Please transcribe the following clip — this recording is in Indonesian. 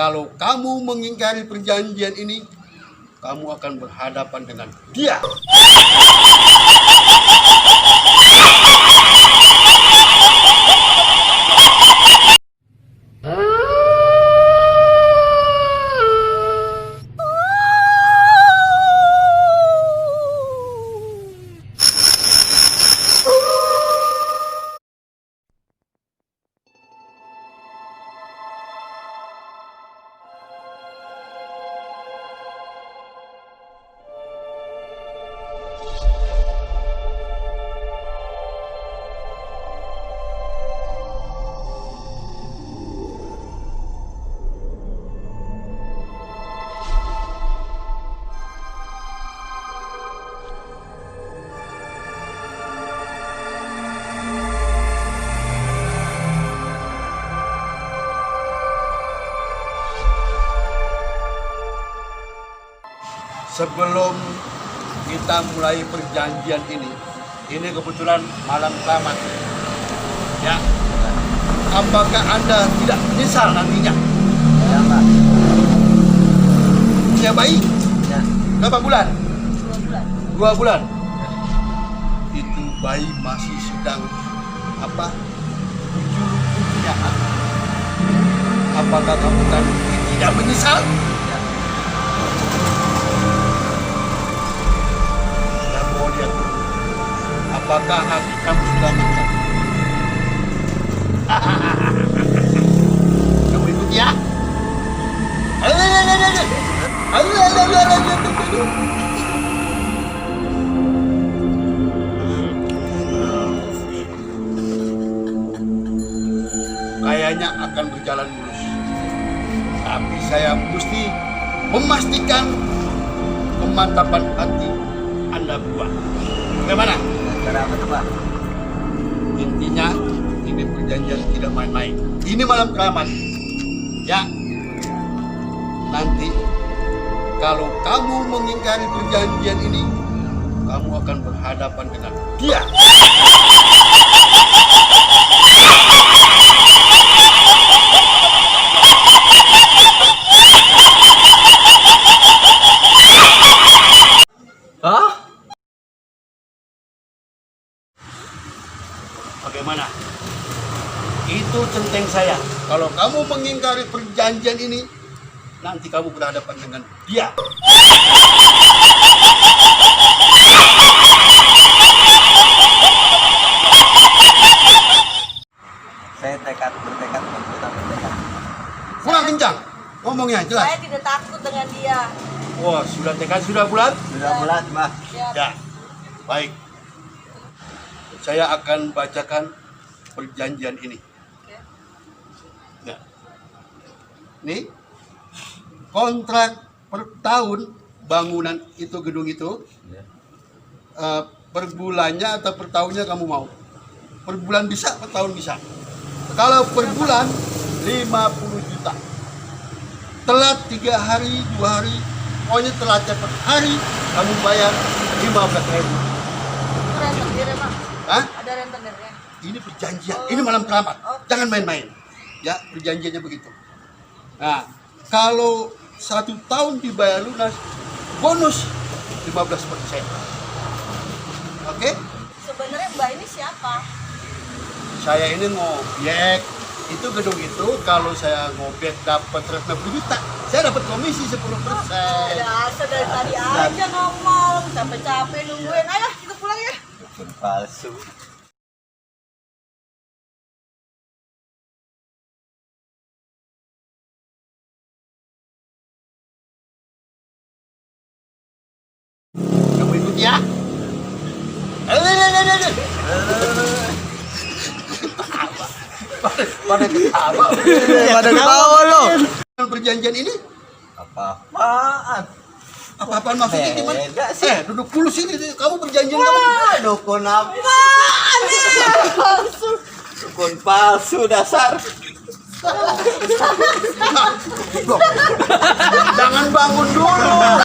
Kalau kamu mengingkari perjanjian ini, kamu akan berhadapan dengan dia. Sebelum kita mulai perjanjian ini kebetulan malam keramat. Ya, apakah Anda tidak menyesal nantinya? Ya, Pak. Punya bayi? Ya. Berapa bulan? 2 bulan. 2 bulan. Itu bayi masih sedang tujuh-tujuhnya. Apakah kamu kan tidak menyesal? Apakah hati kamu sudah mencat? Kamu ikut ya? Kayaknya akan berjalan mulus. Tapi saya mesti memastikan pemantapan hati Anda berdua. Bagaimana? Cara apa tuh, Pak? Intinya ini perjanjian tidak main-main. Ini malam keramat. Ya. Nanti kalau kamu mengingkari perjanjian ini, kamu akan berhadapan dengan dia. Hah? Bagaimana? Itu centeng saya. Kalau kamu mengingkari perjanjian ini, nanti kamu berhadapan dengan dia. Saya bertekad untuk tetap bertekad. Kurang kencang. Ngomongnya jelas. Saya tidak takut dengan dia. Wah, sudah tekad sudah bulat? Sudah bulat, Pak. Ya. Ya. Baik. Saya akan bacakan perjanjian ini. Oke. Ya. Nih, kontrak per tahun bangunan itu, gedung itu, Ya. per bulannya atau per tahunnya kamu mau? Per bulan bisa, per tahun bisa. Kalau per bulan 50 juta. Telat 3 hari, 2 hari, pokoknya telatnya per hari kamu bayar 15.000. Rentenir ya, Pak? Hah? Ada rentenirnya. Ini perjanjian, ini malam keramat. Jangan main-main. Ya, perjanjiannya begitu. Nah, kalau 1 tahun dibayar lunas, bonus 15%. Oke? Sebenarnya Mbak ini siapa? Saya ini ngobek. Itu gedung itu kalau saya ngobek dapat 150 juta, saya dapat komisi 10%. Ya, dari tadi aja ngomong, capek-capek nungguin. Ayo, kita pulang ya. Dukun palsu. Kamu ikut ya? Pada ketawa. Pada ketawa lo. Perjanjian ini Apa-apaan? apa-apaan maksudnya gimana? Beda sih. Duduk dulu sini. Kamu perjanjian kamu. Dukun apa? Dukun palsu dasar. Jangan bangun dulu.